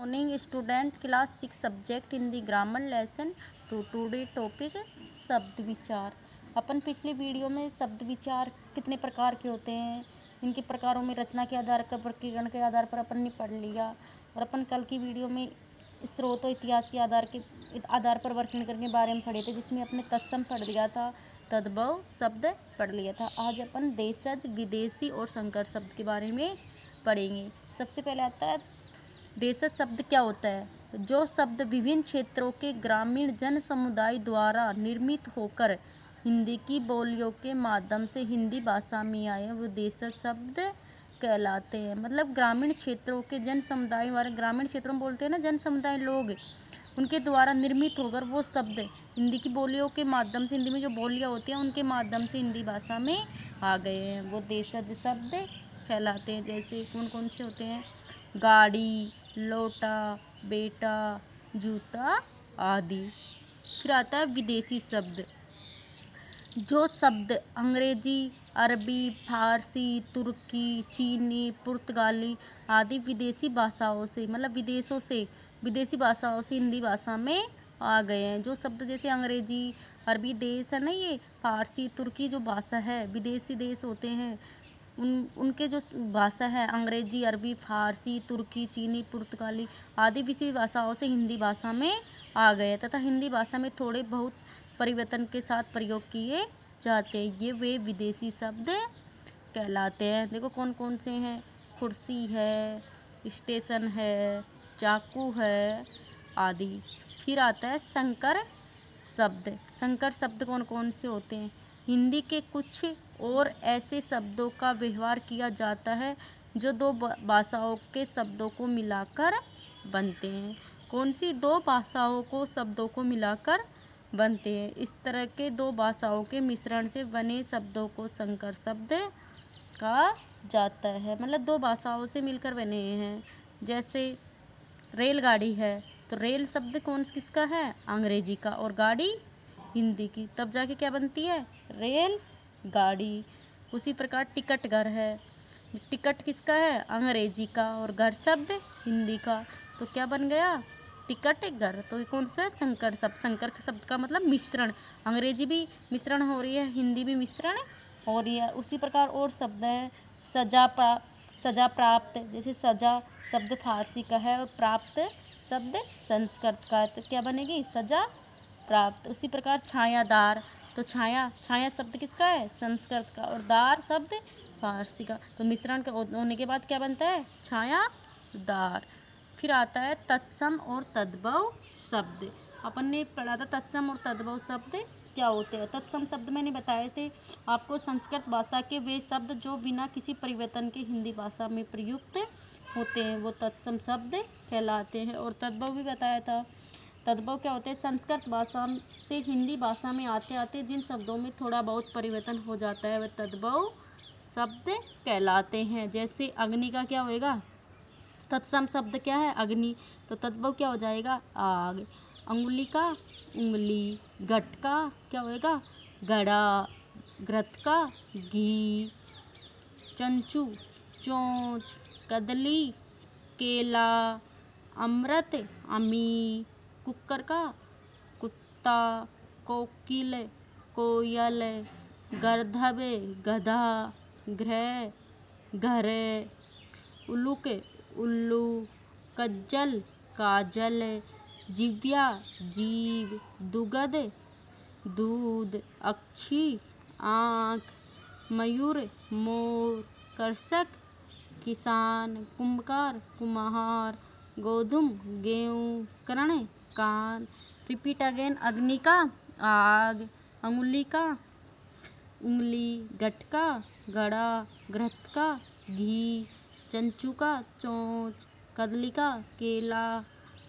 Morning student, class 6 subject in the grammar lesson today topic शब्द विचार। अपन पिछली video में शब्द विचार कितने प्रकार के होते हैं, इनके प्रकारों में रचना के आधार पर, वर्गीकरण के आधार पर अपन ने पढ़ लिया। और अपन कल की वीडियो में स्रोत और इतिहास के आधार पर वर्गीकरण के बारे में पढ़े थे, जिसमें अपने तत्सम पढ़ लिया था, तद्भव शब्द पढ़ लिया था। आज अपन देशज, विदेशी और संकर शब्द के बारे में पढ़ेंगे। सबसे पहले आता है देशज शब्द क्या होता है। जो शब्द विभिन्न क्षेत्रों के ग्रामीण जन समुदाय द्वारा निर्मित होकर हिंदी की बोलियों के माध्यम से हिंदी भाषा में आए, वो देशज शब्द कहलाते हैं। मतलब ग्रामीण क्षेत्रों के जन समुदाय वाले, ग्रामीण क्षेत्रों में बोलते हैं ना, जन समुदाय लोग, उनके द्वारा निर्मित होकर वो शब्द हिंदी की बोलियों के माध्यम से, हिंदी में जो बोलियां होती हैं उनके माध्यम से हिंदी भाषा में आ गए हैं, वो देशज शब्द कहलाते हैं। जैसे कौन कौन से होते हैं, गाड़ी, लोटा, बेटा, जूता आदि। फिर आता है विदेशी शब्द। जो शब्द अंग्रेजी, अरबी, फारसी, तुर्की, चीनी, पुर्तगाली आदि विदेशी भाषाओं से, मतलब विदेशी भाषाओं से हिंदी भाषा में आ गए हैं। जो शब्द जैसे अंग्रेजी, अरबी देश है ना, ये फारसी, तुर्की जो भाषा है, विदेशी देश होते हैं, उनके जो भाषा है अंग्रेजी, अरबी, फारसी, तुर्की, चीनी, पुर्तगाली आदि विदेशी भाषाओं से हिंदी भाषा में आ गए तथा हिंदी भाषा में थोड़े बहुत परिवर्तन के साथ प्रयोग किए जाते हैं। ये वे विदेशी शब्द कहलाते हैं। देखो कौन कौन से हैं, कुर्सी है, स्टेशन है, चाकू है आदि। फिर आता है संकर शब्द। संकर शब्द कौन कौन से होते हैं, हिंदी के कुछ और ऐसे शब्दों का व्यवहार किया जाता है जो दो भाषाओं के शब्दों को मिलाकर बनते हैं। कौन सी दो भाषाओं को शब्दों को मिलाकर बनते हैं। इस तरह के दो भाषाओं के मिश्रण से बने शब्दों को संकर शब्द कहा जाता है। मतलब दो भाषाओं से मिलकर बने हैं। जैसे रेलगाड़ी है, तो रेल शब्द कौन किसका है, अंग्रेजी का, और गाड़ी हिंदी की, तब जाके क्या बनती है, रेल गाड़ी। उसी प्रकार टिकट घर है, टिकट किसका है, अंग्रेजी का, और घर शब्द हिंदी का, तो क्या बन गया, टिकट घर। तो ये कौन सा है, संकर शब्द। संकर शब्द का मतलब मिश्रण, अंग्रेजी भी मिश्रण हो रही है, हिंदी भी मिश्रण हो रही है। उसी प्रकार और शब्द है, सजा प्राप्त। जैसे सजा शब्द फारसी का है और प्राप्त शब्द संस्कृत का है, तो क्या बनेगी, सजा प्राप्त। उसी प्रकार छायादार, तो छाया शब्द किसका है, संस्कृत का, और दार शब्द फारसी का, तो मिश्रण का होने के बाद क्या बनता है, छायादार। फिर आता है तत्सम और तद्भव शब्द। अपन ने पढ़ा था तत्सम और तद्भव शब्द क्या होते हैं। तत्सम शब्द मैंने बताए थे आपको, संस्कृत भाषा के वे शब्द जो बिना किसी परिवर्तन के हिंदी भाषा में प्रयुक्त होते हैं, वो तत्सम शब्द कहलाते हैं। और तद्भव भी बताया था। तद्भव क्या होते हैं, संस्कृत भाषा से हिंदी भाषा में आते आते जिन शब्दों में थोड़ा बहुत परिवर्तन हो जाता है, वह तद्भव शब्द कहलाते हैं। जैसे अग्नि का क्या होएगा, तत्सम शब्द क्या है, अग्नि, तो तद्भव क्या हो जाएगा, आग। अंगुली का उंगली, घट का क्या होएगा, घड़ा, घृत का घी, चंचू चोंच, कदली केला, अमृत अमी, कुकर का कुत्ता, कोकिल कोयल, गर्दभ गधा, घृ घर, उल्लूक उल्लू, कज्जल काजल, जिव्या जीव, दुगध दूध, अक्षी आँख, मयूर मोर, कृषक किसान, कुम्भकार कुम्हार, गोधूम गेहूँ, कर्ण कान। रिपीट अगेन, अग्नि का आग, अंगुली का उंगली, घट का घड़ा, घृत का घी, चंचू का चोंच, कदली का केला,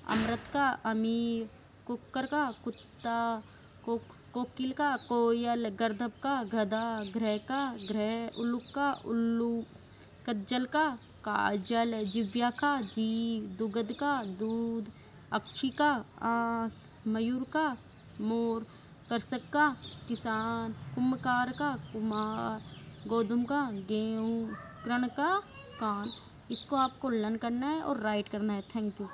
अमृत का अमीर, कुकर का कुत्ता, कोकिल का कोयल, गर्दभ का गधा, घृ का घृ, उल्लू का उल्लू, कज्जल का काजल, जिव्या का जीव, दुगध का दूध, अक्षी का आँख, मयूर का मोर, कृषक का किसान, कुम्भकार का कुम्हार, गोधूम का गेहूँ, कर्ण का कान। इसको आपको लर्न करना है और राइट करना है। Thank you.